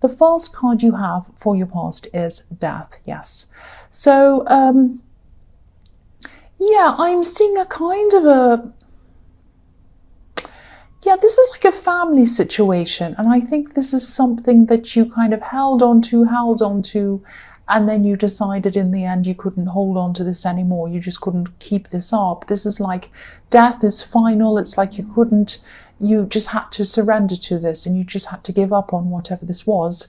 The first card you have for your past is death, yes. So, yeah, I'm seeing a kind of a, yeah, this is like a family situation. And I think this is something that you kind of held on to, and then you decided in the end you couldn't hold on to this anymore. You just couldn't keep this up. This is like death is final. It's like you just had to surrender to this, and you just had to give up on whatever this was.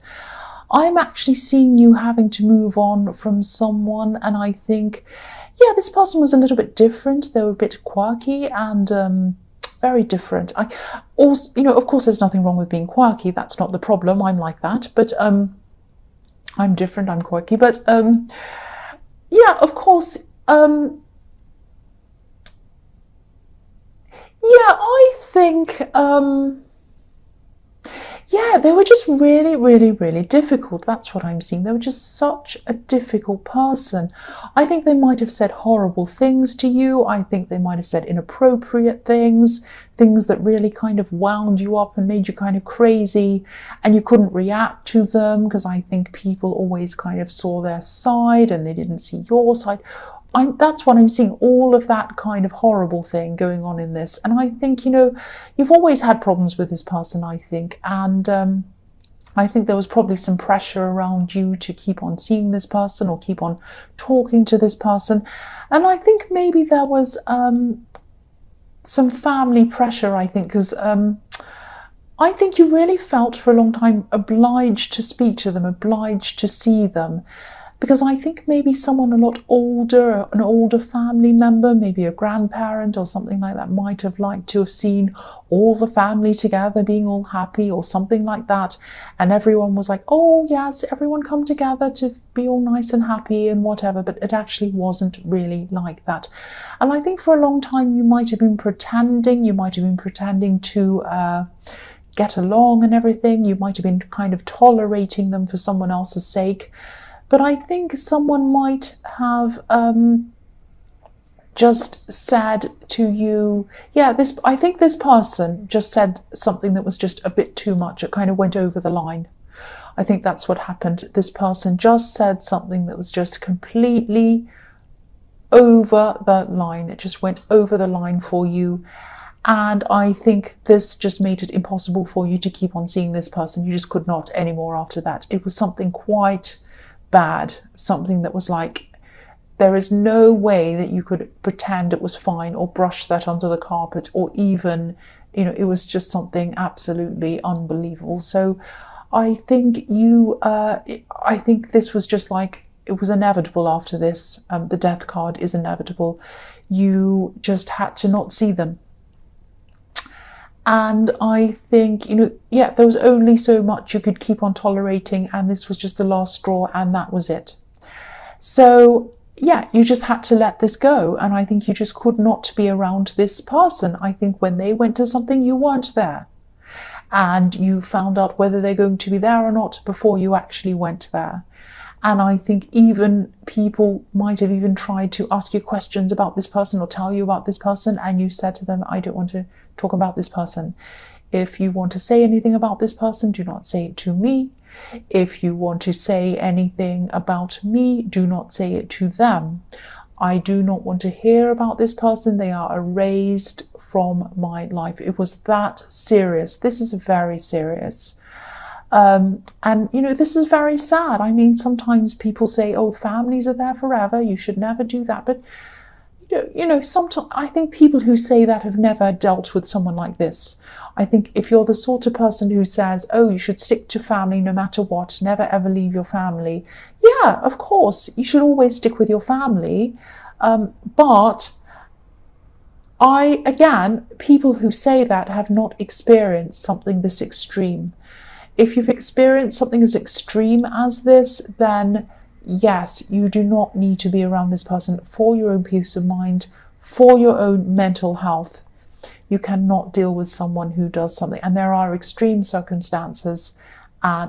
I'm actually seeing you having to move on from someone, and I think, yeah, this person was a little bit different. They were a bit quirky and very different. I also, of course, there's nothing wrong with being quirky. That's not the problem. I'm like that, but I'm different. I'm quirky, but yeah, of course. Yeah, I think, yeah, they were just really, really, really difficult. That's what I'm seeing. They were just such a difficult person. I think they might have said horrible things to you. I think they might have said inappropriate things, things that really kind of wound you up and made you kind of crazy, and you couldn't react to them because I think people always kind of saw their side and they didn't see your side. That's what I'm seeing, all of that kind of horrible thing going on in this. And I think, you've always had problems with this person, I think. And I think there was probably some pressure around you to keep on seeing this person or keep on talking to this person. And I think maybe there was some family pressure, I think, because I think you really felt for a long time obliged to speak to them, obliged to see them. Because I think maybe someone a lot older, an older family member, maybe a grandparent or something like that, might have liked to have seen all the family together being all happy or something like that. And everyone was like, oh yes, everyone come together to be all nice and happy and whatever. But it actually wasn't really like that. And I think for a long time you might have been pretending, to get along and everything. You might have been kind of tolerating them for someone else's sake. But I think someone might have just said to you, yeah, I think this person just said something that was just a bit too much. It kind of went over the line. I think that's what happened. This person just said something that was just completely over the line. It just went over the line for you. And I think this just made it impossible for you to keep on seeing this person. You just could not anymore after that. It was something quite bad, something that was like, there is no way that you could pretend it was fine or brush that under the carpet, or even, it was just something absolutely unbelievable. So I think I think this was just like, it was inevitable after this. The death card is inevitable. You just had to not see them. And I think, there was only so much you could keep on tolerating, and this was just the last straw, and that was it. So, yeah, you just had to let this go. And I think you just could not be around this person. I think when they went to something, you weren't there. And you found out whether they're going to be there or not before you actually went there. And I think even people might have even tried to ask you questions about this person or tell you about this person, and you said to them, I don't want to talk about this person. If you want to say anything about this person, do not say it to me. If you want to say anything about me, do not say it to them. I do not want to hear about this person. They are erased from my life. It was that serious. This is very serious. And, this is very sad. I mean, sometimes people say, oh, families are there forever. You should never do that. But, sometimes I think people who say that have never dealt with someone like this. I think if you're the sort of person who says, oh, you should stick to family no matter what, never ever leave your family. Yeah, of course, you should always stick with your family. But people who say that have not experienced something this extreme. If you've experienced something as extreme as this, then yes, you do not need to be around this person for your own peace of mind, for your own mental health. You cannot deal with someone who does something. And there are extreme circumstances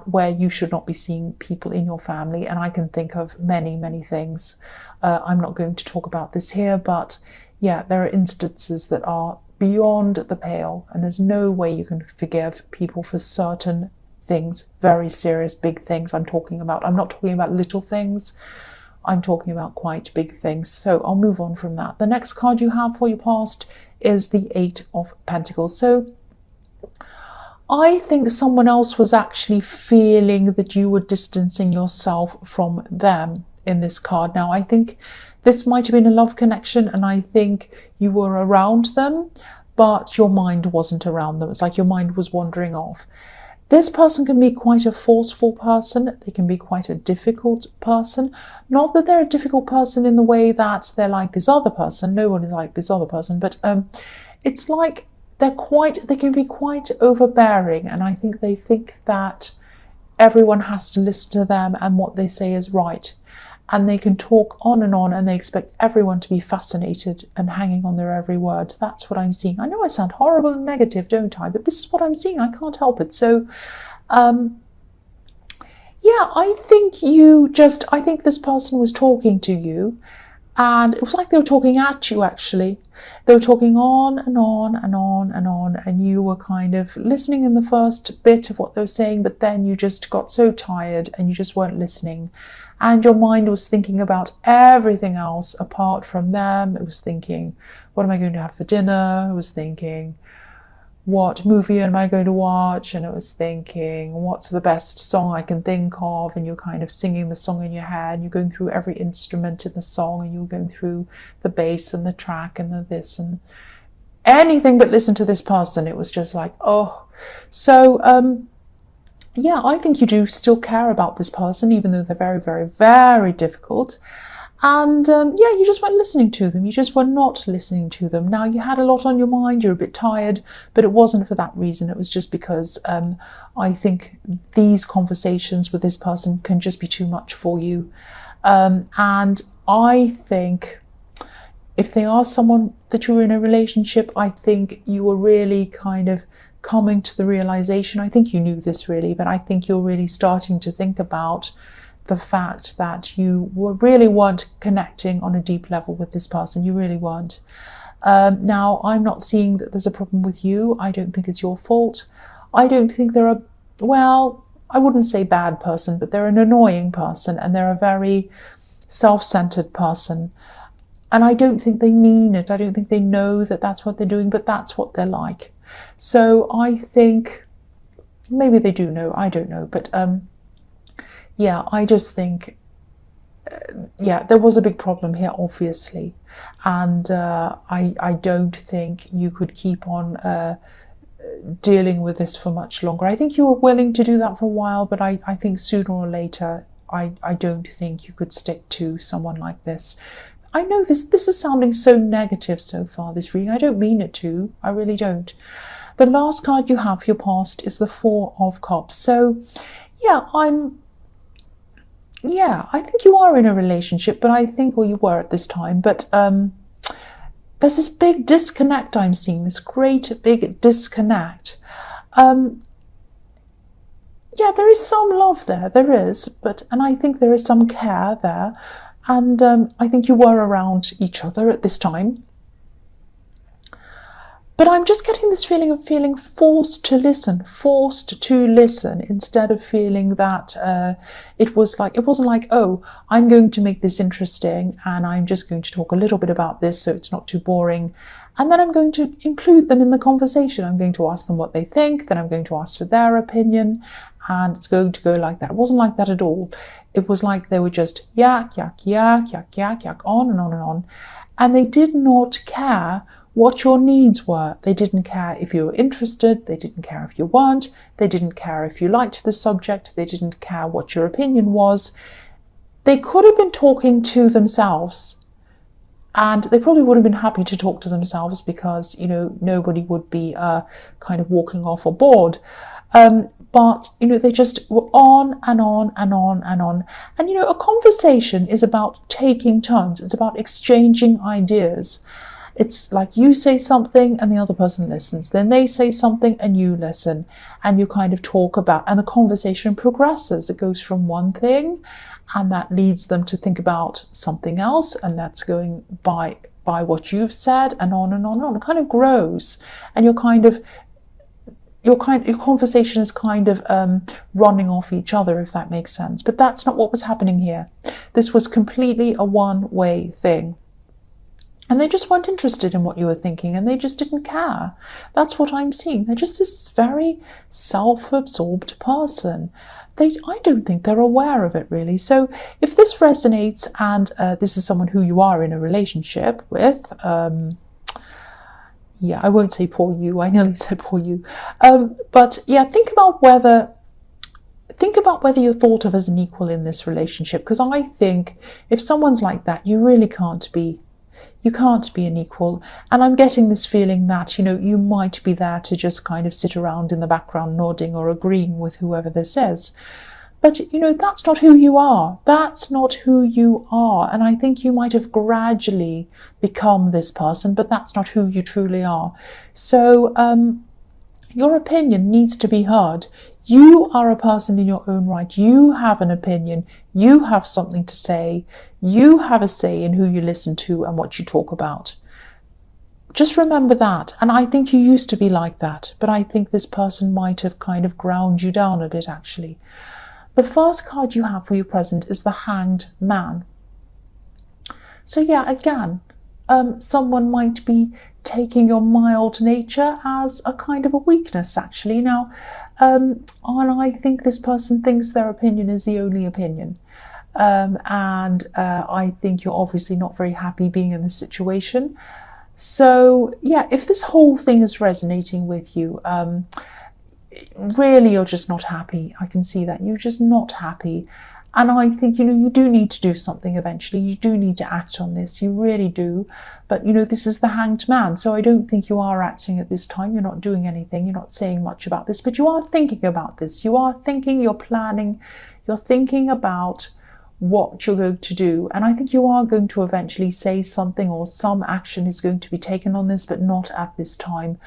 where you should not be seeing people in your family. And I can think of many, many things. I'm not going to talk about this here, but yeah, there are instances that are beyond the pale, and there's no way you can forgive people for certain things, very serious, big things I'm talking about. I'm not talking about little things. I'm talking about quite big things. So I'll move on from that. The next card you have for your past is the Eight of Pentacles. So I think someone else was actually feeling that you were distancing yourself from them in this card. Now, I think this might have been a love connection, and I think you were around them, but your mind wasn't around them. It's like your mind was wandering off. This person can be quite a forceful person. They can be quite a difficult person. Not that they're a difficult person in the way that they're like this other person. No one is like this other person. But it's like they can be quite overbearing. And I think they think that everyone has to listen to them and what they say is right. And they can talk on, and they expect everyone to be fascinated and hanging on their every word. That's what I'm seeing. I know I sound horrible and negative, don't I? But this is what I'm seeing. I can't help it. So, yeah, I think this person was talking to you, and it was like they were talking at you, actually. They were talking on and on and on and on, and you were kind of listening in the first bit of what they were saying, but then you just got so tired and you just weren't listening. And your mind was thinking about everything else apart from them. It was thinking, what am I going to have for dinner? It was thinking, what movie am I going to watch? And it was thinking, what's the best song I can think of? And you're kind of singing the song in your head. And you're going through every instrument in the song, and you're going through the bass and the track and the this and anything but listen to this person. It was just like, oh. So, yeah, I think you do still care about this person, even though they're very, very, very difficult. And yeah, you just weren't listening to them. You just were not listening to them. Now, you had a lot on your mind. You're a bit tired, but it wasn't for that reason. It was just because I think these conversations with this person can just be too much for you. And I think if they are someone that you're in a relationship, I think you were really kind of coming to the realization, I think you knew this really, but I think you're really starting to think about the fact that you really weren't connecting on a deep level with this person. You really weren't. Now, I'm not seeing that there's a problem with you. I don't think it's your fault. I don't think they're I wouldn't say bad person, but they're an annoying person, and they're a very self-centered person. And I don't think they mean it. I don't think they know that that's what they're doing, but that's what they're like. So I think maybe they do know, I don't know, but yeah, I just think yeah, there was a big problem here, obviously, and I don't think you could keep on dealing with this for much longer. I think you were willing to do that for a while, but I think sooner or later I don't think you could stick to someone like this. I know this is sounding so negative so far, this reading. I don't mean it to. I really don't. The last card you have for your past is the Four of Cups. So, yeah, I think you are in a relationship, but I think, or you were at this time, but there's this big disconnect I'm seeing, this great big disconnect. Yeah, there is some love there, there is, and I think there is some care there. And I think you were around each other at this time. But I'm just getting this feeling of feeling forced to listen instead of feeling that it wasn't like, oh, I'm going to make this interesting and I'm just going to talk a little bit about this so it's not too boring. And then I'm going to include them in the conversation. I'm going to ask them what they think, then I'm going to ask for their opinion, and it's going to go like that. It wasn't like that at all. It was like they were just yak, yak, yak, yak, yak, yak, on and on and on. And they did not care what your needs were. They didn't care if you were interested. They didn't care if you weren't. They didn't care if you liked the subject. They didn't care what your opinion was. They could have been talking to themselves. And they probably would have been happy to talk to themselves because, you know, nobody would be kind of walking off or bored. But, you know, they just were on and on and on and on. And, you know, a conversation is about taking turns. It's about exchanging ideas. It's like you say something and the other person listens. Then they say something and you listen. And you kind of talk about, and the conversation progresses. It goes from one thing and that leads them to think about something else. And that's going by what you've said and on and on and on. It kind of grows. And you're kind of your conversation is kind of running off each other, if that makes sense. But that's not what was happening here. This was completely a one-way thing. And they just weren't interested in what you were thinking, and they just didn't care. That's what I'm seeing. They're just this very self-absorbed person. I don't think they're aware of it, really. So if this resonates, and this is someone who you are in a relationship with, yeah, I won't say poor you. I nearly said poor you. But yeah, think about whether you're thought of as an equal in this relationship. Because I think if someone's like that, you really can't be. You can't be an equal. And I'm getting this feeling that, you might be there to just kind of sit around in the background nodding or agreeing with whoever this is. But, that's not who you are. That's not who you are. And I think you might have gradually become this person, but that's not who you truly are. So your opinion needs to be heard. You are a person in your own right. You have an opinion. You have something to say. You have a say in who you listen to and what you talk about. Just remember that. And I think you used to be like that, but I think this person might have kind of ground you down a bit, actually. The first card you have for your present is the Hanged Man. So yeah, again, someone might be taking your mild nature as a kind of a weakness, actually. Now, and I think this person thinks their opinion is the only opinion. And I think you're obviously not very happy being in this situation. So yeah, if this whole thing is resonating with you, really you're just not happy. I can see that. You're just not happy. And I think, you do need to do something eventually. You do need to act on this. You really do. But, this is the Hanged Man. So I don't think you are acting at this time. You're not doing anything. You're not saying much about this. But you are thinking about this. You are thinking, you're planning. You're thinking about what you're going to do. And I think you are going to eventually say something, or some action is going to be taken on this, but not at this time.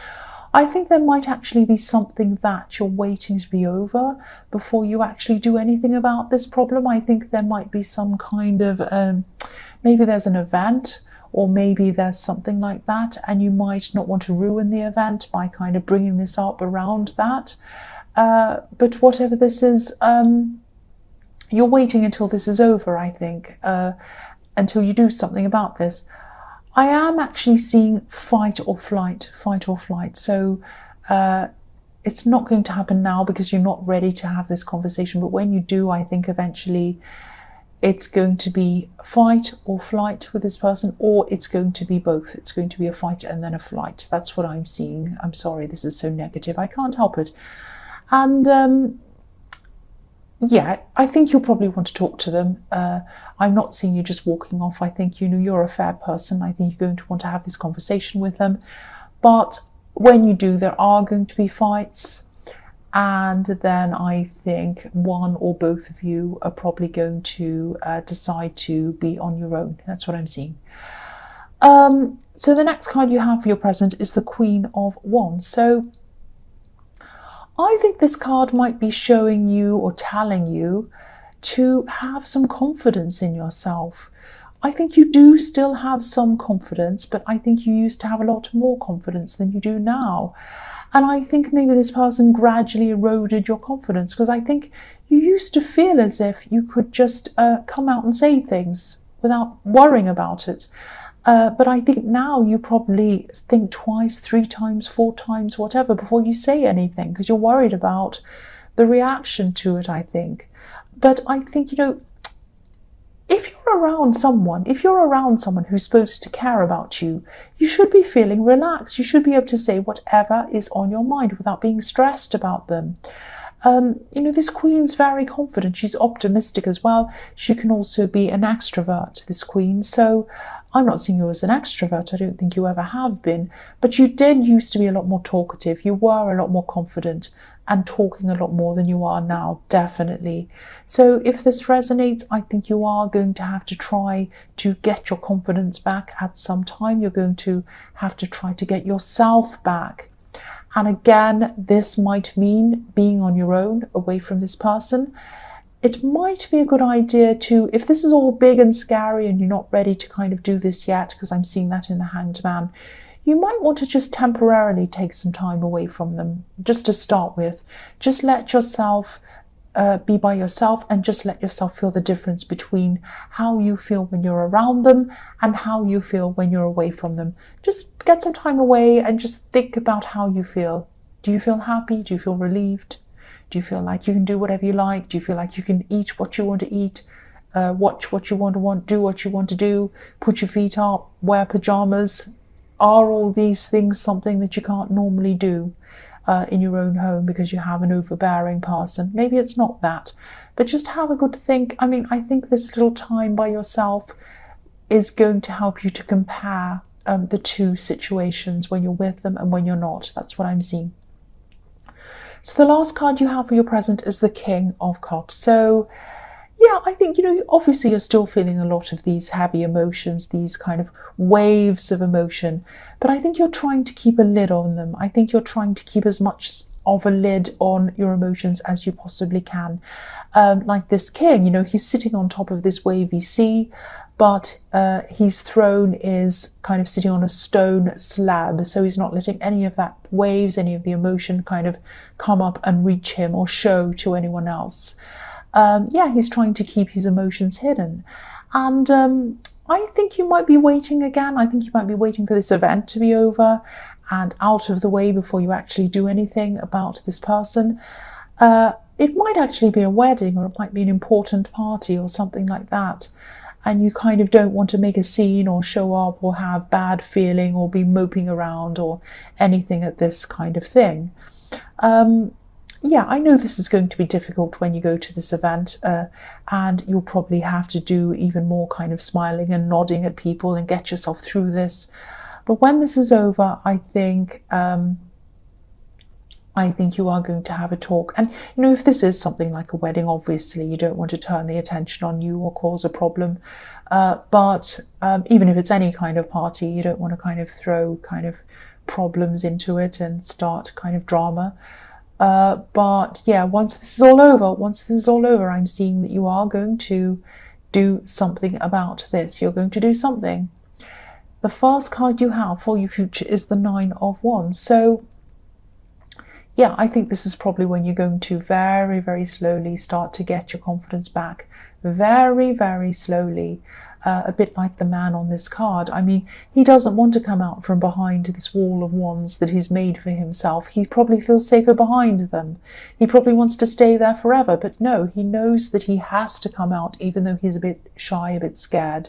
I think there might actually be something that you're waiting to be over before you actually do anything about this problem. I think there might be some kind of, maybe there's an event, or maybe there's something like that, and you might not want to ruin the event by kind of bringing this up around that. But whatever this is, you're waiting until this is over, I think, until you do something about this. I am actually seeing fight or flight. So it's not going to happen now because you're not ready to have this conversation. But when you do, I think eventually it's going to be fight or flight with this person, or it's going to be both. It's going to be a fight and then a flight. That's what I'm seeing. I'm sorry, this is so negative. I can't help it. And yeah, I think you'll probably want to talk to them. I'm not seeing you just walking off. I think you're a fair person. I think you're going to want to have this conversation with them. But when you do, there are going to be fights. And then I think one or both of you are probably going to decide to be on your own. That's what I'm seeing. So the next card you have for your present is the Queen of Wands. So I think this card might be showing you or telling you to have some confidence in yourself. I think you do still have some confidence, but I think you used to have a lot more confidence than you do now. And I think maybe this person gradually eroded your confidence, because I think you used to feel as if you could just come out and say things without worrying about it. But I think now you probably think twice, 3 times, 4 times, whatever, before you say anything, because you're worried about the reaction to it, I think. But I think, if you're around someone who's supposed to care about you, you should be feeling relaxed. You should be able to say whatever is on your mind without being stressed about them. This queen's very confident. She's optimistic as well. She can also be an extrovert, this queen. So I'm not seeing you as an extrovert. I don't think you ever have been. But you did used to be a lot more talkative. You were a lot more confident and talking a lot more than you are now, definitely. So if this resonates, I think you are going to have to try to get your confidence back at some time. You're going to have to try to get yourself back. And again, this might mean being on your own, away from this person. It might be a good idea to, if this is all big and scary and you're not ready to kind of do this yet, because I'm seeing that in the Hanged Man, you might want to just temporarily take some time away from them, just to start with. Just let yourself be by yourself, and just let yourself feel the difference between how you feel when you're around them and how you feel when you're away from them. Just get some time away and just think about how you feel. Do you feel happy? Do you feel relieved? Do you feel like you can do whatever you like? Do you feel like you can eat what you want to eat? Watch what you want to do what you want to do, put your feet up, wear pajamas? Are all these things something that you can't normally do in your own home because you have an overbearing person? Maybe it's not that, but just have a good think. I mean, I think this little time by yourself is going to help you to compare the two situations, when you're with them and when you're not. That's what I'm seeing. So the last card you have for your present is the King of Cups. So yeah, I think, obviously you're still feeling a lot of these heavy emotions, these kind of waves of emotion, but I think you're trying to keep a lid on them. I think you're trying to keep as much of a lid on your emotions as you possibly can. Like this king, he's sitting on top of this wavy sea, but his throne is kind of sitting on a stone slab, so he's not letting any of that waves, any of the emotion kind of come up and reach him or show to anyone else. He's trying to keep his emotions hidden. And I think you might be waiting again. I think you might be waiting for this event to be over and out of the way before you actually do anything about this person. It might actually be a wedding, or it might be an important party or something like that. And you kind of don't want to make a scene or show up or have bad feeling or be moping around or anything at this kind of thing. I know this is going to be difficult when you go to this event, and you'll probably have to do even more kind of smiling and nodding at people and get yourself through this. But when this is over, I think you are going to have a talk. And, if this is something like a wedding, obviously you don't want to turn the attention on you or cause a problem. But even if it's any kind of party, you don't want to kind of throw kind of problems into it and start kind of drama. But yeah, once this is all over, I'm seeing that you are going to do something about this. You're going to do something. The first card you have for your future is the Nine of Wands. So yeah, I think this is probably when you're going to very, very slowly start to get your confidence back. Very, very slowly. A bit like the man on this card. I mean, he doesn't want to come out from behind this wall of wands that he's made for himself. He probably feels safer behind them. He probably wants to stay there forever, but no, he knows that he has to come out, even though he's a bit shy, a bit scared.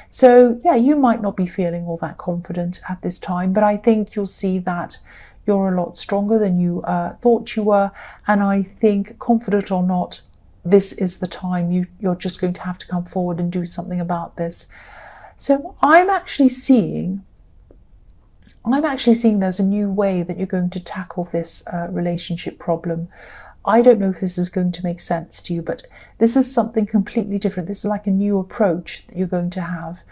So yeah, you might not be feeling all that confident at this time, but I think you'll see that you're a lot stronger than you thought you were. And I think, confident or not, this is the time you're just going to have to come forward and do something about this. So I'm actually seeing there's a new way that you're going to tackle this relationship problem. I don't know if this is going to make sense to you, but this is something completely different. This is like a new approach that you're going to have.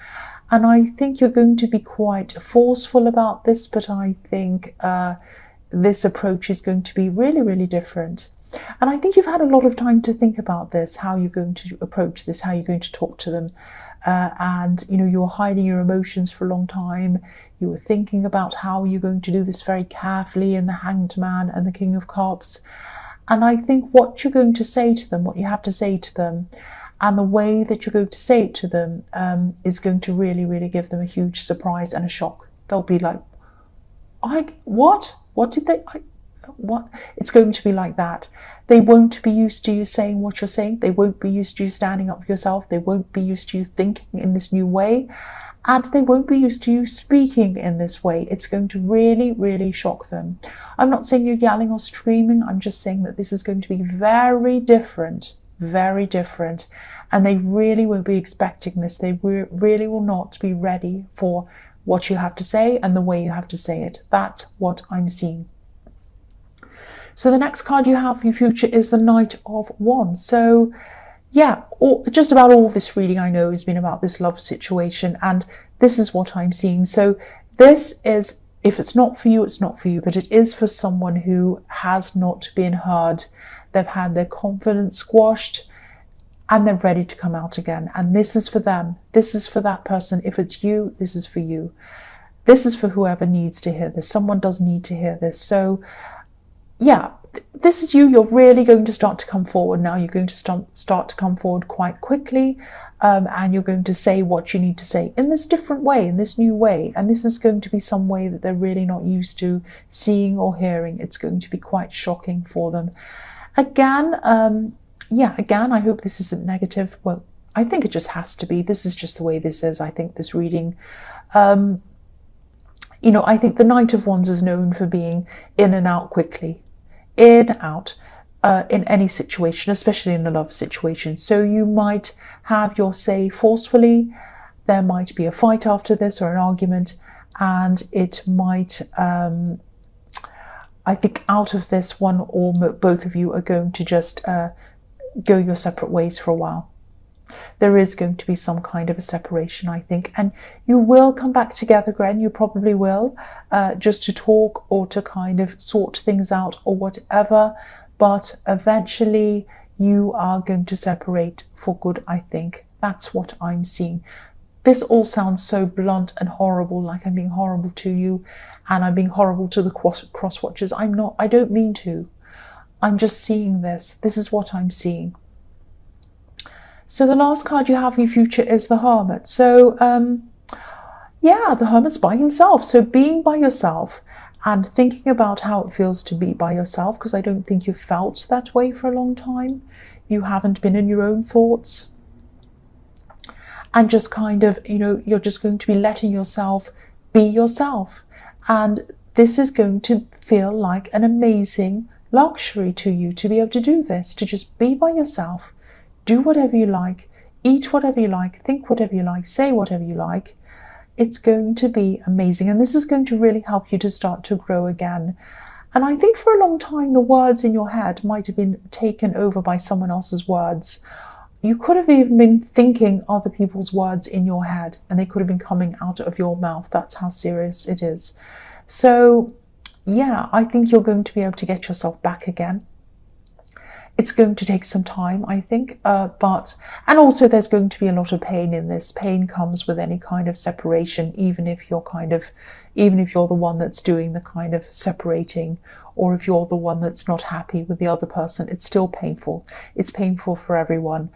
And I think you're going to be quite forceful about this, but I think this approach is going to be really, really different. And I think you've had a lot of time to think about this, how you're going to approach this, how you're going to talk to them. And, you were hiding your emotions for a long time. You were thinking about how you're going to do this very carefully in the Hanged Man and the King of Cups. And I think what you're going to say to them, what you have to say to them, and the way that you're going to say it to them is going to really, really give them a huge surprise and a shock. They'll be like, what? What did they... What? It's going to be like that. They won't be used to you saying what you're saying. They won't be used to you standing up for yourself. They won't be used to you thinking in this new way. And they won't be used to you speaking in this way. It's going to really, really shock them. I'm not saying you're yelling or screaming. I'm just saying that this is going to be very different. Very different. And they really won't be expecting this. They really will not be ready for what you have to say and the way you have to say it. That's what I'm seeing. So the next card you have for your future is the Knight of Wands. So yeah, just about all this reading I know has been about this love situation, and this is what I'm seeing. So this is, if it's not for you, it's not for you, but it is for someone who has not been heard. They've had their confidence squashed and they're ready to come out again. And this is for them. This is for that person. If it's you, this is for you. This is for whoever needs to hear this. Someone does need to hear this. So yeah, this is you. You're really going to start to come forward now. You're going to start to come forward quite quickly, and you're going to say what you need to say in this different way, in this new way. And this is going to be some way that they're really not used to seeing or hearing. It's going to be quite shocking for them. Again, again, I hope this isn't negative. Well, I think it just has to be. This is just the way this is. I think this reading, I think the Knight of Wands is known for being in and out quickly. In, out, in any situation, especially in a love situation. So you might have your say forcefully. There might be a fight after this or an argument, and it might, I think out of this, one or both of you are going to just go your separate ways for a while. There is going to be some kind of a separation, I think, and you will come back together again. You probably will, just to talk or to kind of sort things out or whatever, but eventually you are going to separate for good, I think. That's what I'm seeing. This all sounds so blunt and horrible, like I'm being horrible to you and I'm being horrible to the cross watchers. I'm not. I don't mean to. I'm just seeing this. This is what I'm seeing. So the last card you have in your future is the Hermit. So, the Hermit's by himself. So being by yourself and thinking about how it feels to be by yourself, because I don't think you've felt that way for a long time. You haven't been in your own thoughts. And just kind of, you're just going to be letting yourself be yourself. And this is going to feel like an amazing luxury to you to be able to do this, to just be by yourself. Do whatever you like, eat whatever you like, think whatever you like, say whatever you like. It's going to be amazing. And this is going to really help you to start to grow again. And I think for a long time, the words in your head might have been taken over by someone else's words. You could have even been thinking other people's words in your head, and they could have been coming out of your mouth. That's how serious it is. So, I think you're going to be able to get yourself back again. It's going to take some time, I think, and also there's going to be a lot of pain in this. Pain comes with any kind of separation, even if you're the one that's doing the kind of separating, or if you're the one that's not happy with the other person, it's still painful. It's painful for everyone.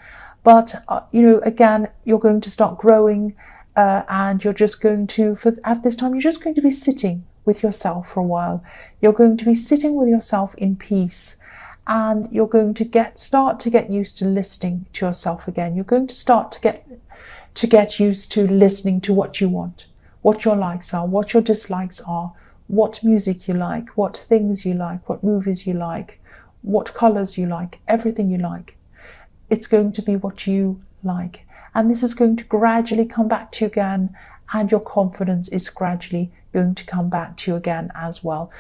But, again, you're going to start growing, and you're just going to, at this time, you're just going to be sitting with yourself for a while. You're going to be sitting with yourself in peace. And you're going to start to get used to listening to yourself again. You're going to start to get used to listening to what you want, what your likes are, what your dislikes are, what music you like, what things you like, what movies you like, what colours you like, everything you like. It's going to be what you like. And this is going to gradually come back to you again, and your confidence is gradually going to come back to you again as well.